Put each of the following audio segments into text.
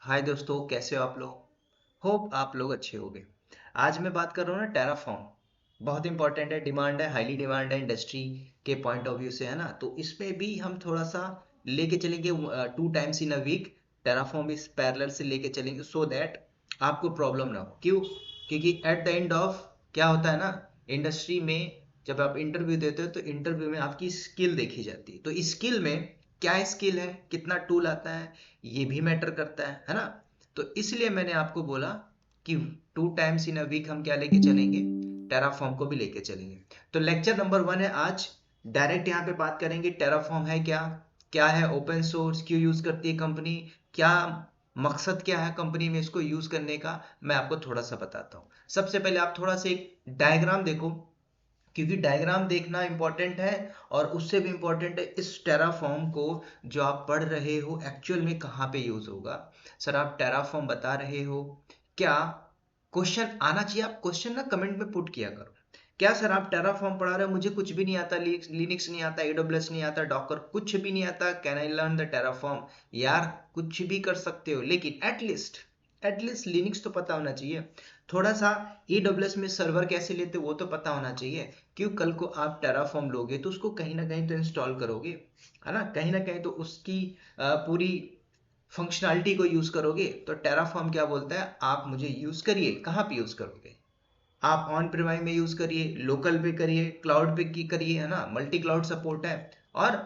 हाय दोस्तों, कैसे हो आप लोग। होप आप लोग अच्छे होंगे। आज मैं बात कर रहा हूँ ना टेराफॉर्म। बहुत इंपॉर्टेंट है, डिमांड है, हाईली डिमांड है इंडस्ट्री के पॉइंट ऑफ व्यू से, है ना। तो इसमें भी हम थोड़ा सा लेके चलेंगे 2 times in a week. Terraform इस पैरेलल से लेके चलेंगे सो दैट आपको प्रॉब्लम ना हो। क्यों? क्योंकि एट द एंड ऑफ क्या होता है ना, इंडस्ट्री में जब आप इंटरव्यू देते हो तो इंटरव्यू में आपकी स्किल देखी जाती है। तो स्किल में क्या स्किल है, कितना टूल आता है, ये भी मैटर करता है ना। तो इसलिए मैंने आपको बोला कि 2 टाइम्स इन अ वीक हम क्या लेके चलेंगे, टेराफॉर्म को भी लेके चलेंगे। तो लेक्चर नंबर 1 है आज। डायरेक्ट यहाँ पे बात करेंगे टेराफॉर्म है क्या, क्या है ओपन सोर्स, क्यों यूज करती है कंपनी, क्या मकसद क्या है कंपनी में इसको यूज करने का, मैं आपको थोड़ा सा बताता हूँ। सबसे पहले आप थोड़ा सा एक डायग्राम देखो, क्योंकि डायग्राम देखना इंपॉर्टेंट है। और उससे भी इंपॉर्टेंट है इस टेराफॉर्म को जो आप पढ़ रहे हो एक्चुअल में कहाँ पे यूज होगा। सर आप टेराफॉर्म बता रहे हो, क्या क्वेश्चन आना चाहिए, आप क्वेश्चन ना कमेंट में पुट किया करो। क्या सर आप टेराफॉर्म पढ़ा रहे हो, मुझे कुछ भी नहीं आता, लिनक्स नहीं आता, एडब्ल्यूएस नहीं आता, डॉकर कुछ भी नहीं आता, can I learn the Terraform. यार कुछ भी कर सकते हो, लेकिन एटलीस्ट लिनक्स तो पता होना चाहिए। थोड़ा सा AWS में सर्वर कैसे लेते वो तो पता होना चाहिए। क्यों, कल को आप टेराफॉर्म लोगे तो उसको कहीं ना कहीं तो इंस्टॉल करोगे, है ना, कहीं ना कहीं तो उसकी पूरी फंक्शनैलिटी को यूज करोगे। तो टेराफॉर्म क्या बोलता है, आप मुझे यूज करिए। कहाँ पे यूज करोगे आप? ऑन प्रीमाइस में यूज करिए, लोकल पे करिए, क्लाउड पे की करिए, है ना। मल्टी क्लाउड सपोर्ट है और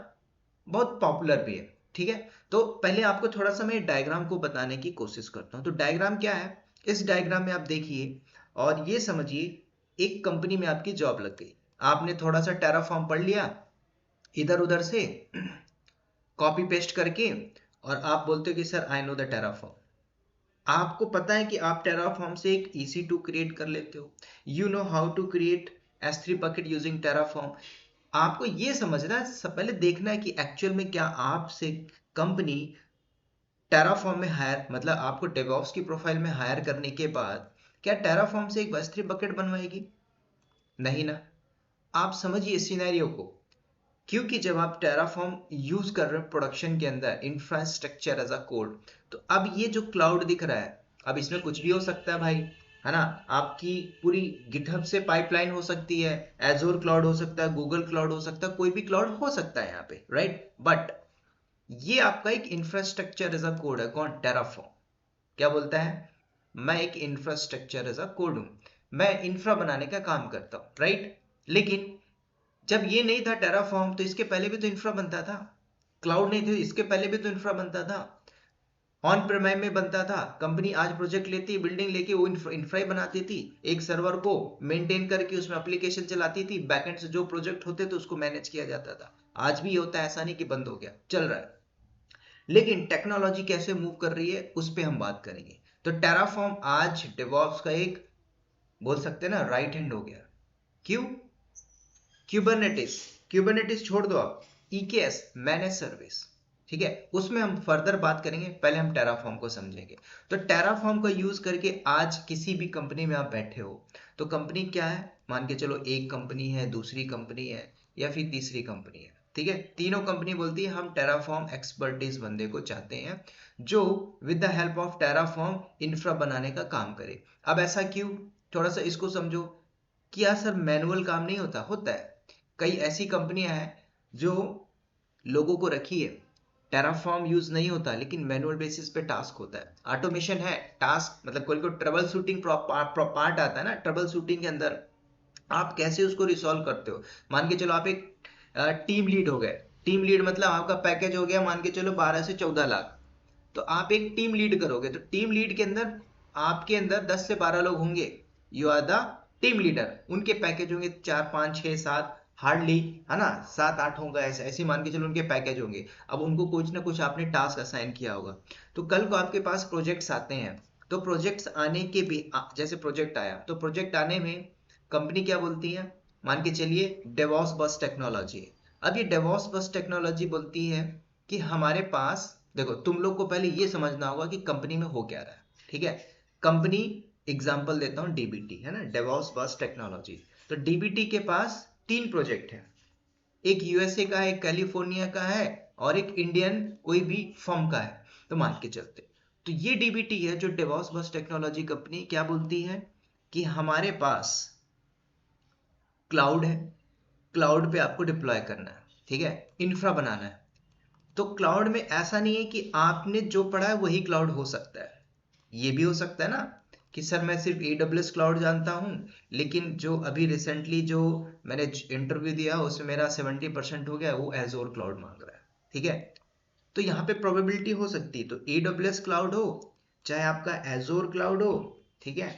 बहुत पॉपुलर भी है। ठीक है, तो पहले आपको थोड़ा सा मैं डायग्राम को बताने की कोशिश करता हूँ। तो डायग्राम क्या है, इस डायग्राम में आप देखिए और ये समझिए, एक कंपनी में आपकी जॉब लग गई। आपने थोड़ा सा टेराफॉर्म पढ़ लिया इधर उधर से कॉपी पेस्ट करके, और आप बोलते हो कि sir I know the Terraform. आपको पता है कि आप टेराफॉर्म से एक EC2 क्रिएट कर लेते हो। You know how to create S3 bucket using Terraform. आपको ये समझना है, पहले देखना है कि एक्चुअल में क्या आपसे कंपनी टेराफॉर्म में हायर, मतलब आपको डेवऑप्स की प्रोफाइल में हायर करने के बाद क्या टेराफॉर्म से एक S3 बकेट बनवाएगी? नहीं ना। आप समझिए इस सिनेरियो को। क्योंकि जब आप टेराफॉर्म यूज कर रहे हो प्रोडक्शन के अंदर इंफ्रास्ट्रक्चर एज अ कोड, तो अब ये जो क्लाउड दिख रहा है, अब इसमें कुछ भी हो सकता है भाई, है ना। आपकी पूरी गिटहब से पाइपलाइन हो सकती है, एजोर क्लाउड हो सकता है, गूगल क्लाउड हो सकता है, कोई भी क्लाउड हो सकता है यहाँ पे, राइट। बट ये आपका एक इंफ्रास्ट्रक्चर एज अ कोड है। कौन? टेराफॉर्म। क्या बोलता है, मैं एक इंफ्रास्ट्रक्चर एज अ कोड हूं, मैं इंफ्रा बनाने का काम करता हूं, राइट। लेकिन जब ये नहीं था टेराफॉर्म, तो इसके पहले भी तो इंफ्रा बनता था। क्लाउड नहीं थे, इसके पहले भी तो इंफ्रा बनता था, ऑन प्रेमाइस में बनता था। कंपनी आज प्रोजेक्ट लेती, बिल्डिंग लेके वो इंफ्रा ही बनाती थी, एक सर्वर को मेंटेन करके उसमें एप्लीकेशन चलाती थी, बैकएंड से जो प्रोजेक्ट होते थे उसको मैनेज किया जाता था। आज भी ये होता है, ऐसा नहीं कि बंद हो गया, चल रहा है। लेकिन टेक्नोलॉजी कैसे मूव कर रही है उस पर हम बात करेंगे। तो टेराफॉर्म आज डेवॉप्स का एक, बोल सकते हैं ना, राइट हैंड हो गया। क्यों? क्यूबरनेटिस, क्यूबरनेटिस छोड़ दो आप, EKS मैनेज सर्विस, ठीक है, उसमें हम फर्दर बात करेंगे। पहले हम टेराफॉर्म को समझेंगे। तो टेराफॉर्म का यूज करके आज किसी भी कंपनी में आप बैठे हो, तो कंपनी क्या है, मान के चलो एक कंपनी है, दूसरी कंपनी है, या फिर तीसरी कंपनी है, ठीक है। तीनों कंपनी बोलती है हम टेराफॉर्म एक्सपर्टीज बंदे को चाहते हैं जो with the help of Terraform infra बनाने का काम करे। अब ऐसा क्यों, थोड़ा सा इसको समझो। क्या सर मैनुअल काम नहीं होता? होता है। कई ऐसी कंपनियां हैं जो लोगों को रखी है, टेराफॉर्म यूज नहीं होता लेकिन मैनुअल बेसिस पे टास्क होता है, ऑटोमेशन है। टास्क मतलब कोई को ट्रबल शूटिंग पार्ट आता है ना, ट्रबल शूटिंग के अंदर आप कैसे उसको रिसॉल्व करते हो। मान के चलो आप एक टीम लीड हो गए। टीम लीड मतलब आपका पैकेज हो गया मान के चलो 12 से 14 लाख। तो आप एक टीम लीड करोगे, तो टीम लीड के अंदर आपके अंदर 10 से 12 लोग होंगे। You are the team leader. उनके पैकेज होंगे 4 5 6 7, हार्डली, है ना, 7 8 होगा, ऐसे ऐसे मान के चलो उनके पैकेज होंगे। अब उनको कुछ ना कुछ आपने टास्क असाइन किया होगा। तो कल को आपके पास प्रोजेक्ट्स आते हैं, तो प्रोजेक्ट्स आने के भी जैसे प्रोजेक्ट आया, तो प्रोजेक्ट आने में कंपनी क्या बोलती है, मान के चलिए डेवॉस बस टेक्नोलॉजी। अब ये डेवॉस बस टेक्नोलॉजी बोलती है कि हमारे पास, देखो तुम लोग को पहले ये समझना होगा कि कंपनी में हो क्या रहा है, ठीक है। कंपनी, एग्जांपल देता हूँ, डीबीटी है ना, डेवॉस बस टेक्नोलॉजी। तो डीबीटी के पास 3 प्रोजेक्ट है, एक यूएसए का है, एक कैलिफोर्निया का है, और एक इंडियन कोई भी फर्म का है। तो मान के चलते, तो ये डीबीटी है जो डेवॉप्स बस टेक्नोलॉजी कंपनी क्या बोलती है कि हमारे पास क्लाउड है, क्लाउड पे आपको डिप्लॉय करना है, ठीक है, इंफ्रा बनाना है। तो क्लाउड में ऐसा नहीं है कि आपने जो पढ़ा है वही क्लाउड हो सकता है। ये भी हो सकता है ना कि सर मैं सिर्फ AWS क्लाउड जानता हूँ, लेकिन जो अभी रिसेंटली जो मैंने इंटरव्यू दिया उसमें मेरा 70% हो गया, वो एजोर क्लाउड मांग रहा है, ठीक है। तो यहाँ पे प्रोबेबिलिटी हो सकती है, तो AWS क्लाउड हो, चाहे आपका एजोर क्लाउड हो, ठीक है,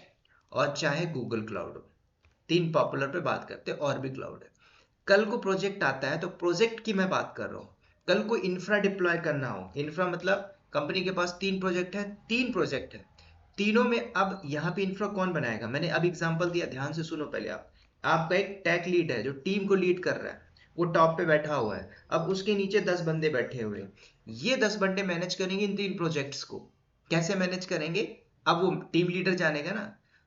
और चाहे गूगल क्लाउड हो, तीन पॉपुलर पे बात करते हैं, और भी क्लाउड है। कल को प्रोजेक्ट आता है, तो प्रोजेक्ट की मैं बात कर रहा हूँ, कल को इंफ्रा डिप्लॉय करना हो, इंफ्रा मतलब कंपनी के पास तीन प्रोजेक्ट है, तीनों में अब यहाँ पे इंफ्रा कौन बनाएगा, मैंने अब एग्जांपल दिया, ध्यान से सुनो पहले आप। आपका एक टेक लीड है जो टीम को लीड कर रहा है, वो टॉप पे बैठा हुआ है, अब उसके नीचे 10 बंदे बैठे हुए हैं, ये 10 बंदे मैनेज करेंगे इन तीन प्रोजेक्ट्स को। कैसे मैनेज करेंगे, अब वो टीम लीडर जानेगा ना,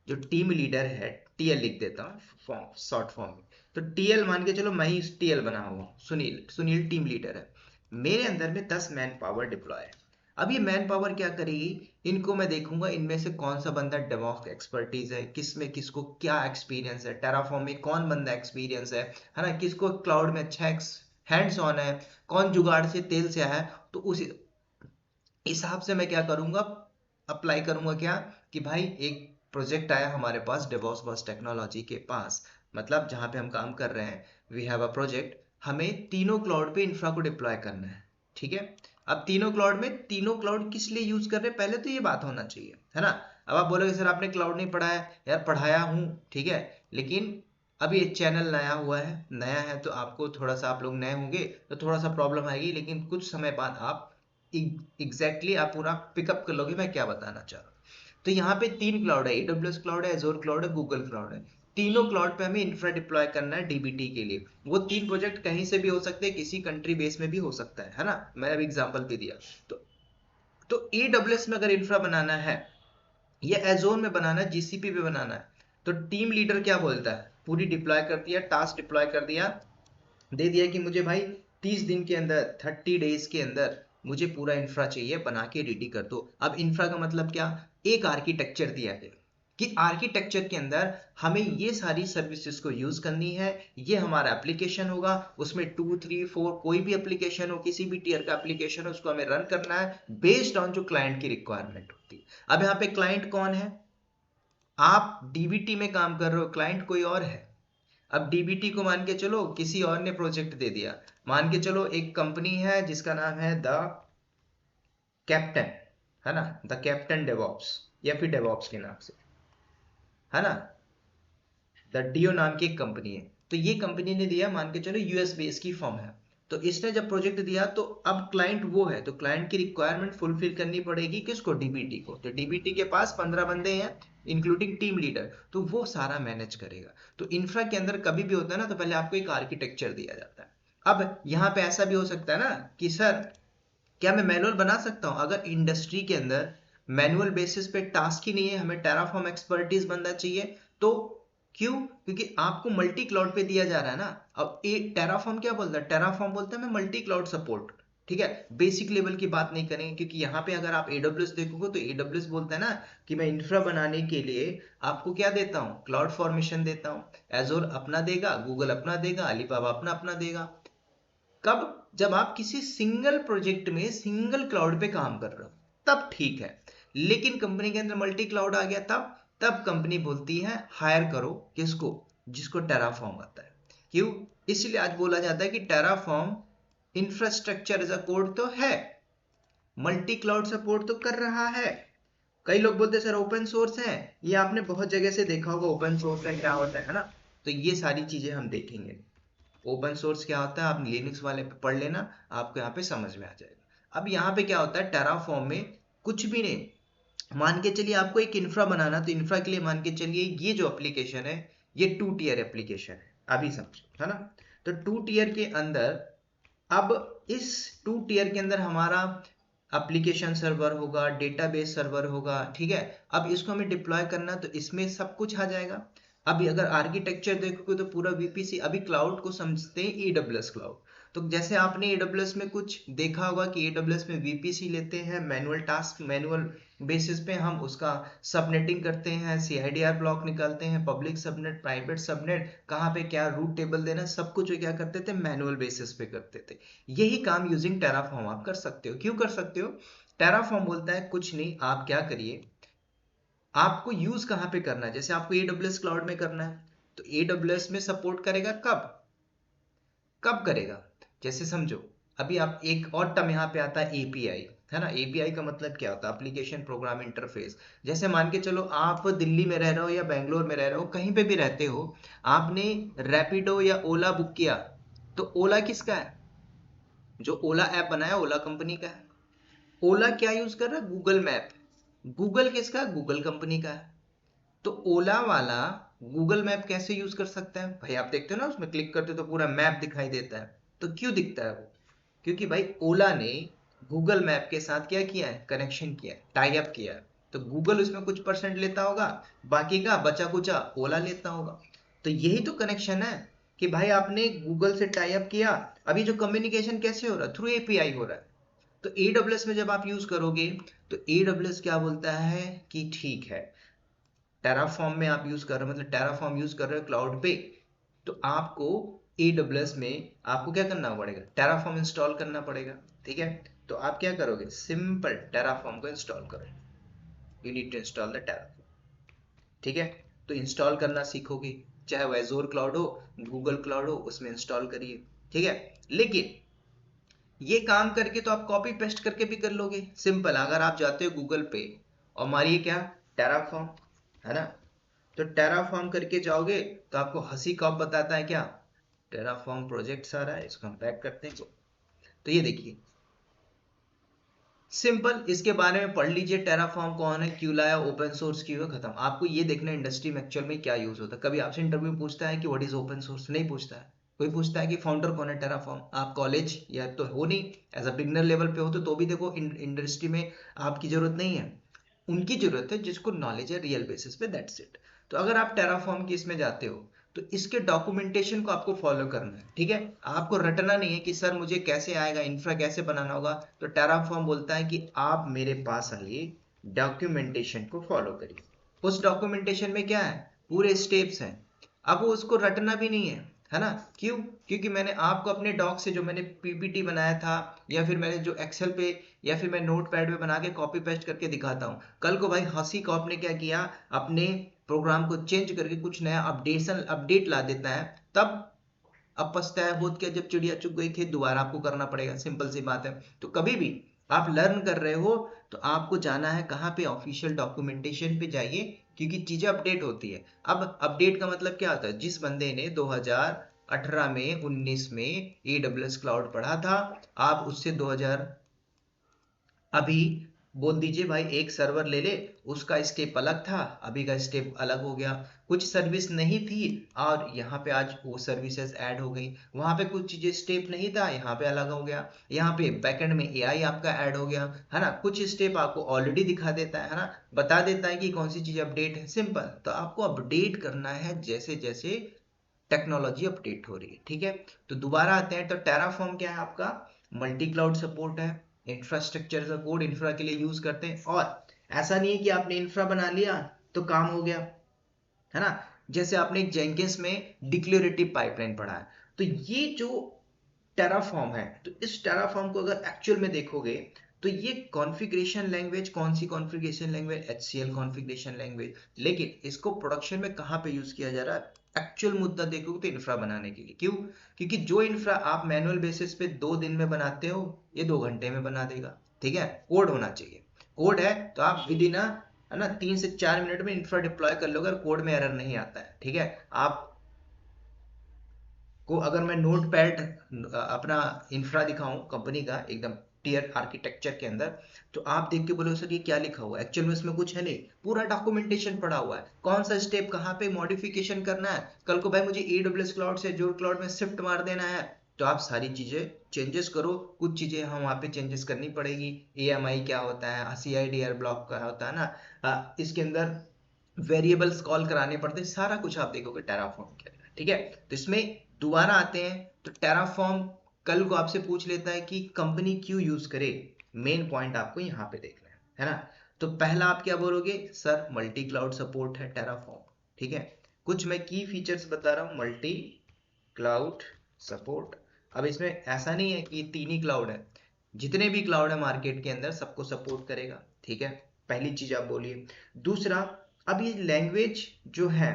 जो टीम लीडर है, टीएल लिख देता हूँ फॉर्म, शॉर्ट फॉर्म में। तो टीएल मान के चलो मैं ही टीएल बना हुआ, सुनील सुनील टीम लीडर है, मेरे अंदर में 10 मैन पावर डिप्लॉय है। अब ये मैन पावर क्या करेगी, इनको मैं देखूंगा इनमें से कौन सा बंदा डेवऑप्स एक्सपर्टीज है, किस में किसको क्या एक्सपीरियंस है, टेराफॉर्म में कौन बंदा एक्सपीरियंस है ना, किसको क्लाउड में अच्छा हैंड्स ऑन है, कौन जुगाड़ से तेल से आया है। तो उस हिसाब से मैं क्या करूंगा, अप्लाई करूंगा क्या, कि भाई एक प्रोजेक्ट आया हमारे पास डेवॉप्स बस टेक्नोलॉजी के पास, मतलब जहां पे हम काम कर रहे हैं, वी हैव अ प्रोजेक्ट, हमें तीनों क्लाउड पे इंफ्रा को डिप्लॉय करना है, ठीक है। अब तीनों क्लाउड में, तीनों क्लाउड किस लिए यूज कर रहे हैं, पहले तो ये बात होना चाहिए, है ना। अब आप बोलोगे सर आपने क्लाउड नहीं पढ़ा है, यार पढ़ाया हूँ, ठीक है, लेकिन अभी ये चैनल नया हुआ है, नया है तो आपको थोड़ा सा, आप लोग नए होंगे तो थोड़ा सा प्रॉब्लम आएगी, लेकिन कुछ समय बाद आप एग्जैक्टली आप पूरा पिकअप कर लोगे मैं क्या बताना चाह रहा हूँ। तो यहाँ पे तीन क्लाउड है, AWS क्लाउड है, एजोर क्लाउड है, गूगल क्लाउड है, तीनों क्लाउड पे हमें इंफ्रा डिप्लॉय करना है डीबीटी के लिए। वो तीन प्रोजेक्ट कहीं से भी हो सकते हैं, किसी कंट्री बेस में भी हो सकता है ना, मैंने अभी एग्जांपल भी दिया। तो AWS में अगर इंफ्रा बनाना है या एजोर में बनाना है, जीसीपी पे बनाना है, तो टीम लीडर क्या बोलता है, पूरी डिप्लॉय कर दिया, टास्क डिप्लॉय कर दिया, दे दिया कि मुझे भाई 30 दिन के अंदर, 30 डेज के अंदर मुझे पूरा इंफ्रा चाहिए, बना के रेडी कर दो। अब इंफ्रा का मतलब क्या, एक आर्किटेक्चर दिया गया कि आर्किटेक्चर के अंदर हमें ये सारी सर्विसेज को यूज करनी है, ये हमारा एप्लीकेशन होगा, उसमें 2 3 4 कोई भी एप्लीकेशन हो, किसी भी टीयर का एप्लीकेशन हो, उसको हमें रन करना है बेस्ड ऑन जो क्लाइंट की रिक्वायरमेंट होती है। अब यहाँ पे क्लाइंट कौन है, आप डीबीटी में काम कर रहे हो, क्लाइंट कोई और है। अब डीबीटी को मान के चलो किसी और ने प्रोजेक्ट दे दिया, मान के चलो एक कंपनी है जिसका नाम है द कैप्टन, है ना, द कैप्टन डेवॉप्स, या फिर डेवॉप्स के नाम से, है ना, द डियो नाम की एक कंपनी है। तो ये कंपनी ने दिया, मान के चलो यूएस बेस की फर्म है, तो इसने जब प्रोजेक्ट दिया तो अब क्लाइंट वो है, तो क्लाइंट की रिक्वायरमेंट फुलफिल करनी पड़ेगी किसको, डीबीटी को। तो डीबीटी के पास 15 बंदे हैं इंक्लूडिंग टीम लीडर, तो वो सारा मैनेज करेगा। तो इंफ्रा के अंदर कभी भी होता है ना, तो पहले आपको एक आर्किटेक्चर दिया जाता है। अब यहाँ पे ऐसा भी हो सकता है ना कि सर क्या मैं मैनुअल बना सकता हूँ, अगर इंडस्ट्री के अंदर मैनुअल बेसिस पे टास्क ही नहीं है, हमें टेराफॉर्म एक्सपर्टीज बनना चाहिए, तो क्यों, क्योंकि आपको मल्टी क्लाउड पे दिया जा रहा है ना। अब एक टेराफॉर्म क्या बोलता है, टेराफॉर्म बोलता है मैं मल्टी क्लाउड सपोर्ट, ठीक है, बेसिक लेवल की बात नहीं करेंगे, क्योंकि यहाँ पे अगर आप AWS देखोगे तो AWS बोलता है ना कि मैं इंफ्रा बनाने के लिए आपको क्या देता हूँ, क्लाउड फॉर्मेशन देता हूँ, एजोर अपना देगा, गूगल अपना देगा, अलीबाबा अपना अपना देगा। कब, जब आप किसी सिंगल प्रोजेक्ट में सिंगल क्लाउड पे काम कर रहे हो तब ठीक है, लेकिन कंपनी के अंदर मल्टी क्लाउड आ गया तब कंपनी बोलती है हायर करो किसको, जिसको टेराफॉर्म आता है। क्यों, इसलिए आज बोला जाता है कि Terraform infrastructure as a code तो है, मल्टी क्लाउड सपोर्ट तो कर रहा है। कई लोग बोलते हैं सर ओपन सोर्स है, ये आपने बहुत जगह से देखा होगा ओपन सोर्स का क्या होता है ना, तो ये सारी चीजें हम देखेंगे। ओपन सोर्स क्या होता है, आप लिनक्स वाले पे पढ़ लेना, आपको यहाँ पे समझ में आ जाएगा। अब यहाँ पे क्या होता है, टेराफॉर्म में कुछ भी नहीं, मान के चलिए आपको एक इंफ्रा बनाना, तो इंफ्रा के लिए मान के चलिए ये जो एप्लीकेशन है ये 2 टियर एप्लीकेशन है, अभी समझो, है ना। तो 2 टियर के अंदर, अब इस 2 टियर के अंदर हमारा एप्लीकेशन सर्वर होगा, डेटाबेस सर्वर होगा, ठीक है। अब इसको हमें डिप्लॉय करना, तो इसमें सब कुछ आ जाएगा। अभी अगर आर्किटेक्चर देखोगे तो पूरा वीपीसी, अभी क्लाउड को समझते हैं AWS क्लाउड। तो जैसे आपने AWS में कुछ देखा होगा कि AWS में वीपीसी लेते हैं, मैनुअल टास्क, मैनुअल बेसिस पे हम उसका सबनेटिंग करते हैं, CIDR ब्लॉक निकालते हैं, पब्लिक सबनेट, प्राइवेट सबनेट, कहाँ पे क्या रूट टेबल देना, सब कुछ क्या करते थे, मैनुअल बेसिस पे करते थे। यही काम यूजिंग टेराफॉर्म आप कर सकते हो। क्यों कर सकते हो? टेराफॉर्म बोलता है कुछ नहीं, आप क्या करिए, आपको यूज कहाँ पे करना है। जैसे आपको AWS क्लाउड में करना है, तो AWS में सपोर्ट करेगा कब, कब करेगा? जैसे समझो, अभी आप एक और टर्म यहाँ पे आता है API, है ना। API का मतलब क्या होता है? Application program interface. जैसे मान के चलो आप दिल्ली में रह रहे हो या बेंगलोर में रह रहे हो, कहीं पे भी रहते हो, आपने रैपिडो या ओला बुक किया, तो ओला किसका है? जो ओला ऐप बनाया ओला कंपनी का है। ओला क्या यूज कर रहा है? Google map. गूगल किसका है? गूगल कंपनी का है। तो ओला वाला गूगल मैप कैसे यूज कर सकता है भाई? आप देखते हो ना, उसमें क्लिक करते हो तो पूरा मैप दिखाई देता है। तो क्यों दिखता है वो? क्योंकि भाई ओला ने गूगल मैप के साथ क्या किया है? कनेक्शन किया है, टाई अप किया है। तो गूगल उसमें कुछ परसेंट लेता होगा, बाकी का बचा कुचा ओला लेता होगा। तो यही तो कनेक्शन है कि भाई आपने गूगल से टाई अप किया। अभी जो कम्युनिकेशन कैसे हो रहा है? थ्रू API हो रहा है। तो AWS में जब आप यूज करोगे, तो AWS क्या बोलता है कि ठीक है, टेराफॉर्म में आप यूज कर रहे हो, मतलब टेराफॉर्म यूज कर रहे हो क्लाउड पे, तो आपको AWS में आपको क्या करना पड़ेगा? टेराफॉर्म इंस्टॉल करना पड़ेगा। ठीक है, तो आप क्या करोगे? सिंपल टेराफॉर्म को इंस्टॉल करो। You need to install the Terraform. ठीक है, तो इंस्टॉल करना सीखोगे, चाहे वो एजोर क्लाउड हो, गूगल क्लाउड हो, उसमें इंस्टॉल करिए। ठीक है, लेकिन ये काम करके तो आप कॉपी पेस्ट करके भी कर लोगे। सिंपल, अगर आप जाते हो गूगल पे और मारिए क्या, टेराफॉर्म, है ना, तो टेराफॉर्म करके जाओगे तो आपको हंसी कॉप बताता है क्या, टेराफॉर्म प्रोजेक्ट आ रहा है, इसको हम बैक करते हैं। तो ये देखिए, सिंपल, इसके बारे में पढ़ लीजिए, टेराफॉर्म कौन है, क्यों लाया, ओपन सोर्स क्यों है, खत्म। आपको ये देखना है इंडस्ट्री में एक्चुअल में क्या यूज होता है। कभी आपसे इंटरव्यू पूछता है कि व्हाट इज ओपन सोर्स? नहीं पूछता है। कोई पूछता है कि फाउंडर कौन है टेराफॉर्म? आप कॉलेज या तो हो नहीं, एज अ बिगनर लेवल पे हो, तो भी देखो इंडस्ट्री में आपकी जरूरत नहीं है, उनकी जरूरत है जिसको नॉलेज है रियल बेसिस पे, दैट्स इट। तो अगर आप टेराफॉर्म की इसमें जाते हो, तो इसके डॉक्यूमेंटेशन को आपको फॉलो करना है। ठीक है, आपको रटना नहीं है कि सर मुझे कैसे आएगा, इंफ्रा कैसे बनाना होगा। तो टेराफॉर्म बोलता है कि आप मेरे पास आइए, डॉक्यूमेंटेशन को फॉलो करिए। उस डॉक्यूमेंटेशन में क्या है? पूरे स्टेप्स हैं। अब वो उसको रटना भी नहीं है ना। क्यों? क्योंकि मैंने आपको अपने डॉक से जो मैंने PPT बनाया था, या फिर मैंने जो एक्सेल पे या फिर मैं नोट पैड पे बना के कॉपी पेस्ट करके दिखाता हूँ, कल को भाई हंसी कॉप ने क्या किया, अपने प्रोग्राम को चेंज करके कुछ नया अपडेट ला देता है, तब अब पछताया होत क्या, जब चिड़िया चुग गई खेत, दोबारा आपको करना पड़ेगा। सिंपल सी बात है। तो कभी भी आप लर्न कर रहे हो, तो आपको जाना है कहाँ पे? ऑफिशियल डॉक्यूमेंटेशन पे जाइए, क्योंकि चीजें अपडेट होती है। अब अपडेट का मतलब क्या होता है? जिस बंदे ने 2018 में 19 में AWS क्लाउड पढ़ा था, आप उससे 2000 अभी बोल दीजिए भाई एक सर्वर ले ले, उसका स्टेप अलग था, अभी का स्टेप अलग हो गया। कुछ सर्विस नहीं थी और यहाँ पे आज वो सर्विसेज ऐड हो गई। वहां पे कुछ चीजें स्टेप नहीं था, यहाँ पे अलग हो गया। यहाँ पे बैकएंड में AI आपका ऐड हो गया, है ना। कुछ स्टेप आपको ऑलरेडी दिखा देता है ना, बता देता है कि कौन सी चीज अपडेट है। सिंपल, तो आपको अपडेट करना है जैसे जैसे टेक्नोलॉजी अपडेट हो रही है। ठीक है, तो दोबारा आते हैं। तो टेराफॉर्म क्या है आपका? मल्टी क्लाउड सपोर्ट है, इंफ्रास्ट्रक्चर का कोड इंफ्रा के लिए यूज करते हैं। और ऐसा नहीं है कि आपने इंफ्रा बना लिया तो काम हो गया, है ना। जैसे आपने एक जेंकिंस में डिक्लेरेटिव पाइपलाइन पढ़ा है, तो ये जो टेराफॉर्म है, तो इस टेराफॉर्म को अगर एक्चुअल में देखोगे, तो ये कॉन्फ़िगरेशन लैंग्वेज, कौन सी configuration language? HCL configuration language. लेकिन इसको प्रोडक्शन में कहाँ पे यूज किया जा रहा है? एक्चुअल मुद्दा देखोगे तो इंफ्रा बनाने के लिए। क्यों? क्योंकि जो इंफ्रा आप मैनुअल बेसिस पे 2 दिन में बनाते हो, ये 2 घंटे में बना देगा। ठीक है, कोड होना चाहिए। कोड है तो आप विद इन, है ना, 3 से 4 मिनट में इंफ्रा डिप्लॉय कर लो, अगर कोड में एरर नहीं आता है। ठीक है, आप को अगर मैं नोट पैड अपना इंफ्रा दिखाऊं कंपनी का, एकदम टियर आर्किटेक्चर के अंदर, तो आप देख के बोलो सर ये क्या लिखा हुआ है? एक्चुअल में इसमें कुछ है नहीं, पूरा डॉक्यूमेंटेशन पड़ा हुआ है, कौन सा स्टेप कहाँ पे मॉडिफिकेशन करना है। कल को भाई मुझे AWS क्लाउड से Azure क्लाउड में शिफ्ट मार देना है, तो आप सारी चीजें चेंजेस करो। कुछ चीजें हम वहाँ पे चेंजेस करनी पड़ेगी। AMI क्या होता है, CIDR ब्लॉक क्या होता है ना, इसके अंदर वेरिएबल्स कॉल कराने पड़ते हैं, सारा कुछ आप देखोगे टेराफॉर्म के अंदर। ठीक है, तो इसमें दोबारा आते हैं। तो टेराफॉर्म कल को आपसे पूछ लेता है कि कंपनी क्यों यूज करे, मेन पॉइंट आपको यहाँ पे देखना है ना। तो पहला आप क्या बोलोगे सर, मल्टी क्लाउड सपोर्ट है टेराफॉर्म, ठीक है। कुछ मैं की फीचर्स बता रहा हूँ, मल्टी क्लाउड सपोर्ट। अब इसमें ऐसा नहीं है कि तीन ही क्लाउड है, जितने भी क्लाउड है मार्केट के अंदर सबको सपोर्ट करेगा, ठीक है। पहली चीज आप बोलिए। दूसरा, अब ये लैंग्वेज जो है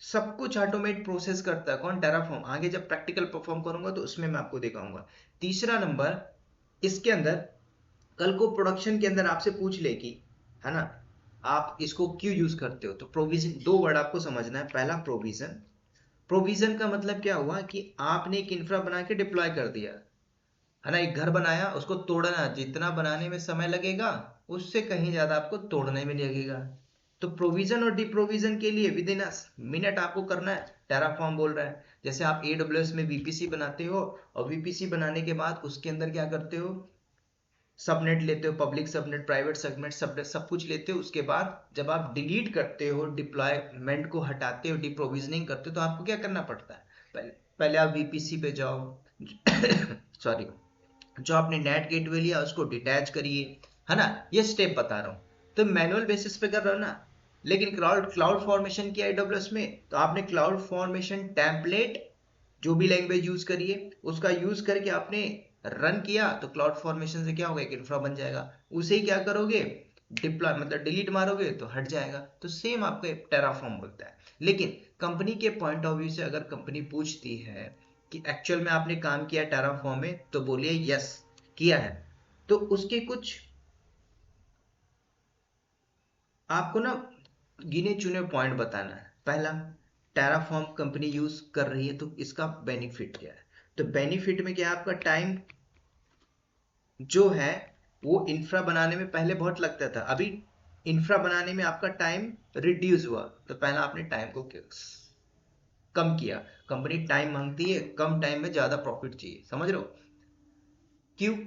सब कुछ ऑटोमेट प्रोसेस करता है कौन, टेराफॉर्म। आगे जब प्रैक्टिकल परफॉर्म करूंगा तो उसमें मैं आपको दिखाऊंगा। तीसरा नंबर, इसके अंदर कल को प्रोडक्शन के अंदर आपसे पूछ ले कि, है ना, आप इसको क्यों यूज करते हो, तो प्रोविजन, दो वर्ड आपको समझना है। पहला प्रोविजन, प्रोविजन का मतलब क्या हुआ कि आपने एक इंफ्रा बना के डिप्लॉय कर दिया, है ना। एक घर बनाया, उसको तोड़ना, जितना बनाने में समय लगेगा उससे कहीं ज्यादा आपको तोड़ने में लगेगा। तो प्रोविजन और डिप्रोविजन के लिए विद इन मिनट आपको करना है, टेराफॉर्म बोल रहा है। जैसे आप AWS में VPC बनाते हो, और VPC बनाने के बाद उसके अंदर क्या करते हो, सबनेट लेते हो, पब्लिक सबनेट, प्राइवेट सबनेट, सब कुछ लेते हो। उसके बाद जब आप डिलीट करते हो, डिप्लॉयमेंट को हटाते हो, डिप्रोविजनिंग करते हो, तो आपको क्या करना पड़ता है, पहले आप VPC पे जाओ सॉरी, जो आपने नेट गेटवे लिया उसको डिटैच करिए, है ना। ये स्टेप बता रहा हूँ, तो मैनुअल बेसिस पे कर रहा हो ना। लेकिन क्लाउड क्लाउड फॉर्मेशन किया AWS में, तो आपने क्लाउड फॉर्मेशन टेम्पलेट जो भी लैंग्वेज यूज करिए उसका यूज करके आपने रन किया, तो क्लाउड फॉर्मेशन से क्या होगा, एक इंफ्रा बन जाएगा। उसे ही क्या करोगे, डिप्लॉय मतलब डिलीट मारोगे तो हट जाएगा। तो सेम आपको टेराफॉर्म बोलता है। लेकिन कंपनी के पॉइंट ऑफ व्यू से अगर कंपनी पूछती है कि एक्चुअल में आपने काम किया टेराफॉर्म में, तो बोलिए यस किया है। तो उसके कुछ आपको ना गिने चुने पॉइंट बताना है। पहला, टेराफॉर्म कंपनी यूज कर रही है तो इसका बेनिफिट क्या है। तो बेनिफिट में क्या है, आपका टाइम जो है वो इंफ्रा बनाने में पहले बहुत लगता था, अभी इंफ्रा बनाने में आपका टाइम रिड्यूस हुआ। तो पहला आपने टाइम को कम किया। कंपनी टाइम मांगती है, कम टाइम में ज्यादा प्रॉफिट चाहिए, समझ रहे हो क्यों।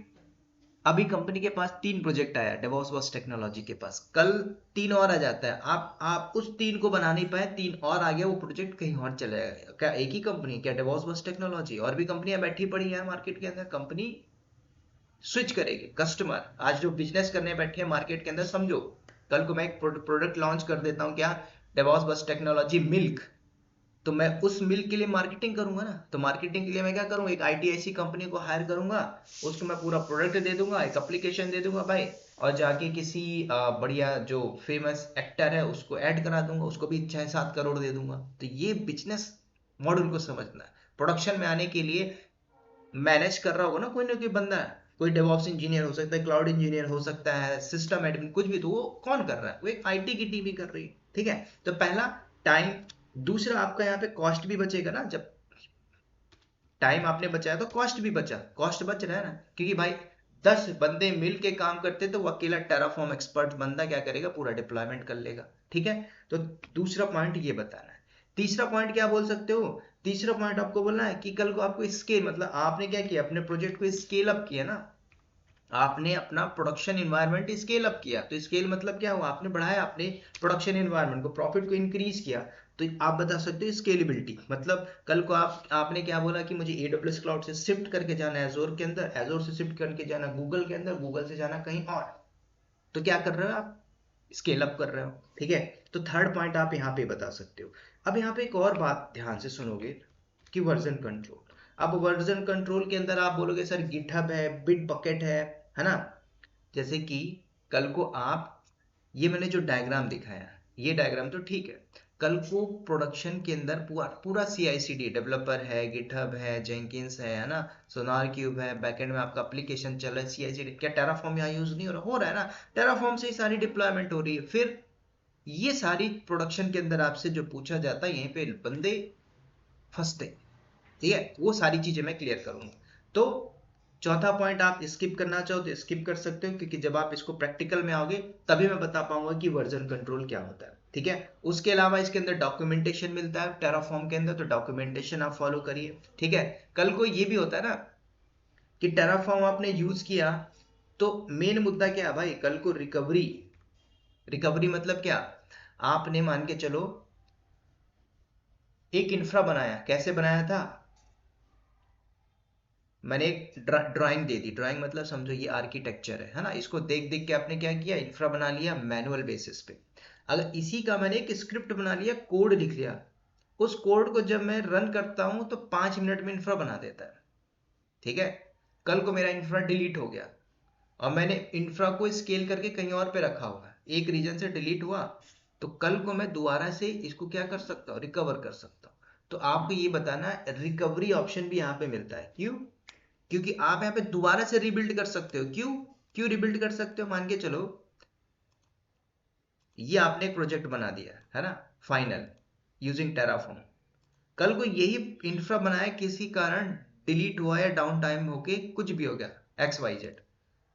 अभी कंपनी के पास 3 प्रोजेक्ट आया, डेवॉस टेक्नोलॉजी के पास, कल 3 और आ जाता है, आप उस 3 को बना नहीं पाए, 3 और आ गया, वो प्रोजेक्ट कहीं और चला गया। क्या एक ही कंपनी, क्या डेवॉस टेक्नोलॉजी, और भी कंपनियां बैठी पड़ी है मार्केट के अंदर। कंपनी स्विच करेगी, कस्टमर आज जो बिजनेस करने बैठे हैं मार्केट के अंदर, समझो कल को मैं एक प्रोडक्ट लॉन्च कर देता हूँ, क्या, डेवॉस टेक्नोलॉजी मिल्क, तो मैं उस मिल्क के लिए मार्केटिंग करूंगा ना। तो मार्केटिंग के लिए मैं क्या करूंगा, एक ITIC कंपनी को हायर करूंगा, उसको मैं पूरा प्रोडक्ट दे दूंगा, एक एप्लीकेशन दे दूंगा भाई, और जाके किसी बढ़िया जो फेमस एक्टर है उसको ऐड करा दूंगा, उसको भी 6-7 करोड़ दे दूंगा। तो ये बिजनेस मॉडल को समझना है। प्रोडक्शन में आने के लिए मैनेज कर रहा होगा ना कोई बंदा, कोई डेवऑप्स इंजीनियर हो सकता है, क्लाउड इंजीनियर हो सकता है, सिस्टम एडमिन, कुछ भी, तो वो कौन कर रहा है, वो एक IT की टीम ही कर रही है, ठीक है। तो पहला टाइम। दूसरा, आपका यहाँ पे कॉस्ट भी बचेगा ना, जब टाइम आपने बचाया तो कॉस्ट भी बचा, कॉस्ट बच रहा है ना, क्योंकि भाई 10 बंदे मिल के काम करते तो वो अकेला टेराफॉर्म एक्सपर्ट बंदा क्या करेगा, पूरा डिप्लॉयमेंट कर लेगा, ठीक है। तो दूसरा पॉइंट ये बताना है। तीसरा पॉइंट क्या बोल सकते हो, तीसरा पॉइंट आपको बोलना है कि कल को आपको स्केल, मतलब आपने क्या किया, अपने प्रोजेक्ट को स्केल अप किया ना, आपने अपना प्रोडक्शन इन्वायरमेंट स्केल अप किया। तो स्केल मतलब क्या हुआ, आपने बढ़ाया अपने प्रोडक्शन इन्वायरमेंट को, प्रॉफिट को इंक्रीज किया। तो आप बता सकते हो स्केलेबिलिटी, मतलब कल को आपने क्या बोला कि मुझे AWS क्लाउड से शिफ्ट करके जाना है एजोर के अंदर, एजोर से शिफ्ट करके जाना गूगल के अंदर, गूगल से जाना कहीं और, तो क्या कर रहे हो आप, स्केल अप कर रहे हो, ठीक है। तो थर्ड पॉइंट आप यहाँ पे बता सकते हो। अब यहाँ पे एक और बात ध्यान से सुनोगे कि वर्जन कंट्रोल। अब वर्जन कंट्रोल के अंदर आप बोलोगे सर गिटहब है, बिट बकेट है ना। जैसे कि कल को आप, ये मैंने जो डायग्राम दिखाया, ये डायग्राम तो ठीक है, कल को प्रोडक्शन के अंदर पूरा पूरा CI/CD डेवलपर है, गिटहब है, जेंकिंस है ना, सोनार क्यूब है, बैकएंड में आपका एप्लीकेशन चल रहा है, CI/CD, क्या टेराफॉर्म यहाँ यूज नहीं हो रहा है ना, टेराफॉर्म से ही सारी डिप्लॉयमेंट हो रही है। फिर ये सारी प्रोडक्शन के अंदर आपसे जो पूछा जाता है, यहीं पे बंदे फंसते, ठीक है। वो सारी चीजें मैं क्लियर करूंगा। तो चौथा पॉइंट आप स्किप करना चाहो तो स्किप कर सकते हो, क्योंकि जब आप इसको प्रैक्टिकल में आओगे तभी मैं बता पाऊंगा कि वर्जन कंट्रोल क्या होता है, ठीक है। उसके अलावा इसके अंदर डॉक्यूमेंटेशन मिलता है टेराफॉर्म के अंदर, तो डॉक्यूमेंटेशन आप फॉलो करिए, ठीक है। कल को ये भी होता है ना कि टेराफॉर्म आपने यूज किया, तो मेन मुद्दा क्या है भाई, कल को रिकवरी, रिकवरी मतलब क्या, आपने मान के चलो एक इंफ्रा बनाया, कैसे बनाया था, मैंने एक ड्राइंग दे दी, ड्राइंग मतलब समझो ये आर्किटेक्चर है ना, इसको देख देख के आपने क्या किया, इंफ्रा बना लिया मैनुअल बेसिस पे। अगर इसी का मैंने एक स्क्रिप्ट बना लिया, कोड लिख लिया, उस कोड को जब मैं रन करता हूं तो 5 मिनट में इंफ्रा बना देता है। ठीक है, कल को मेरा इंफ्रा डिलीट हो गया और मैंने इंफ्रा को स्केल करके कहीं और पे रखा हुआ है, एक रीजन से डिलीट हुआ, तो कल को मैं दोबारा से इसको क्या कर सकता हूँ, रिकवर कर सकता हूँ। तो आपको ये बताना है, रिकवरी ऑप्शन भी यहाँ पे मिलता है। क्यों? क्योंकि आप यहाँ पे दोबारा से रिबिल्ड कर सकते हो। क्यों? क्यों रिबिल्ड कर सकते हो? मान के चलो ये आपने एक प्रोजेक्ट बना दिया है ना, फाइनल, यूजिंग टेराफॉर्म। कल को यही इंफ्रा बनाया किसी कारण डिलीट हुआ या डाउन टाइम होके कुछ भी हो गया XYZ,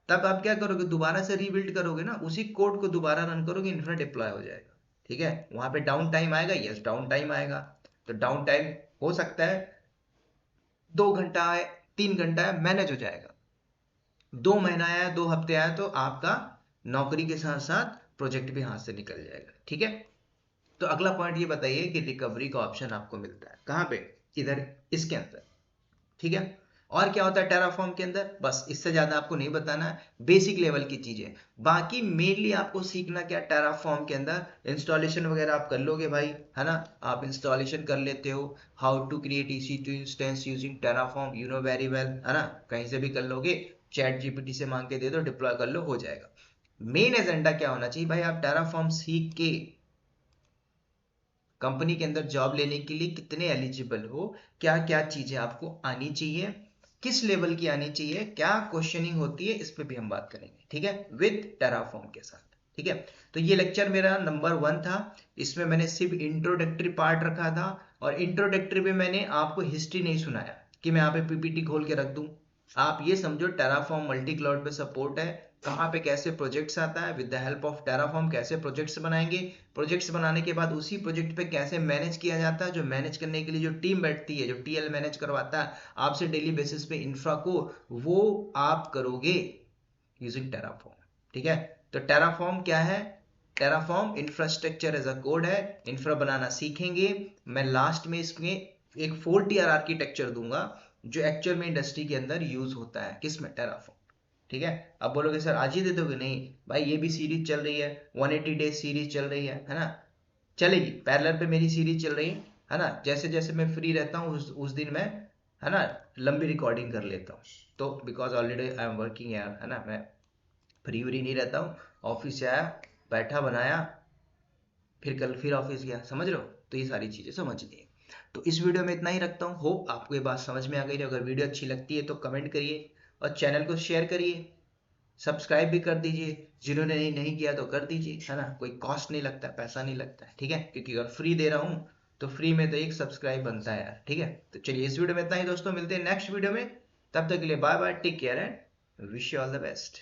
तब आप क्या करोगे, दोबारा से रीबिल्ड करोगे ना, उसी कोड को दोबारा रन करोगे, इंफ्रा डिप्लॉय हो जाएगा। ठीक है, वहां पे डाउन टाइम आएगा, यस डाउन टाइम आएगा, तो डाउन टाइम हो सकता है 2 घंटा है, 3 घंटा है, मैनेज हो जाएगा। 2 महीना आया, 2 हफ्ते आया, तो आपका नौकरी के साथ साथ प्रोजेक्ट भी हाथ से निकल जाएगा। ठीक है, तो अगला पॉइंट ये बताइए कि रिकवरी का ऑप्शन आपको मिलता है कहाँ पे, इधर इसके अंदर। ठीक है, और क्या होता है टेराफॉर्म के अंदर, बस इससे ज्यादा आपको नहीं बताना है, बेसिक लेवल की चीजें। बाकी मेनली आपको सीखना क्या, टेराफॉर्म के अंदर इंस्टॉलेशन वगैरह आप कर लोगे भाई, है ना, आप इंस्टॉलेशन कर लेते हो, how to create EC2 instance using Terraform, you know very well, है ना, कहीं से भी कर लोगे, चैट GPT से मांग के दे दो, डिप्लॉय कर लो, हो जाएगा। मेन एजेंडा क्या होना चाहिए भाई, आप टेराफॉर्म सीख के कंपनी के अंदर जॉब लेने के लिए कितने एलिजिबल हो, क्या क्या चीजें आपको आनी चाहिए, किस लेवल की आनी चाहिए, क्या क्वेश्चनिंग होती है, इस पे भी हम बात करेंगे। ठीक है, विद टेराफॉर्म के साथ। ठीक है, तो ये लेक्चर मेरा नंबर 1 था, इसमें मैंने सिर्फ इंट्रोडक्टरी पार्ट रखा था, और इंट्रोडक्टरी में मैंने आपको हिस्ट्री नहीं सुनाया कि मैं यहाँ पे PPT खोल के रख दूं। आप ये समझो टेराफॉर्म मल्टी क्लाउड पे सपोर्ट है, कहाँ पे कैसे प्रोजेक्ट्स आता है, with the help of Terraform कैसे प्रोजेक्ट्स बनाएंगे, प्रोजेक्ट्स बनाने के बाद उसी प्रोजेक्ट पे कैसे मैनेज किया जाता है, जो मैनेज करने के लिए जो टीम बैठती है, जो TL मैनेज करवाता है आपसे डेली बेसिस पे इंफ्रा को, वो आप करोगे यूजिंग टेराफॉर्म। ठीक है, तो टेराफॉर्म क्या है, Terraform infrastructure as a code है, इंफ्रा बनाना सीखेंगे। मैं लास्ट में इसमें एक 4 tier आर्किटेक्चर दूंगा जो एक्चुअल में इंडस्ट्री के अंदर यूज होता है, किसमें, टेराफॉर्म। ठीक है, अब बोलोगे सर आज ही दे दोगे, नहीं भाई, ये भी सीरीज चल रही है, 180 डेज सीरीज चल रही है ना, चलेगी, पैरेलल पे मेरी सीरीज चल रही है ना, जैसे जैसे मैं फ्री रहता हूँ उस दिन मैं, है ना, लंबी रिकॉर्डिंग कर लेता हूँ। तो because already I am working यार, है ना, मैं फ्री व्री नहीं रहता हूँ, ऑफिस से आया, बैठा, बनाया, फिर कल फिर ऑफिस गया, समझ रहे हो, तो ये सारी चीजें समझ ली। तो इस वीडियो में इतना ही रखता हूँ, होप आपको ये बात समझ में आ गई। अगर वीडियो अच्छी लगती है तो कमेंट करिए और चैनल को शेयर करिए, सब्सक्राइब भी कर दीजिए, जिन्होंने नहीं किया तो कर दीजिए, है ना, कोई कॉस्ट नहीं लगता, पैसा नहीं लगता है। ठीक है, क्योंकि अगर फ्री दे रहा हूँ तो फ्री में तो एक सब्सक्राइब बनता है यार। ठीक है, तो चलिए इस वीडियो में इतना ही दोस्तों, मिलते हैं नेक्स्ट वीडियो में, तब तक के लिए bye bye, take care and wish you all the best.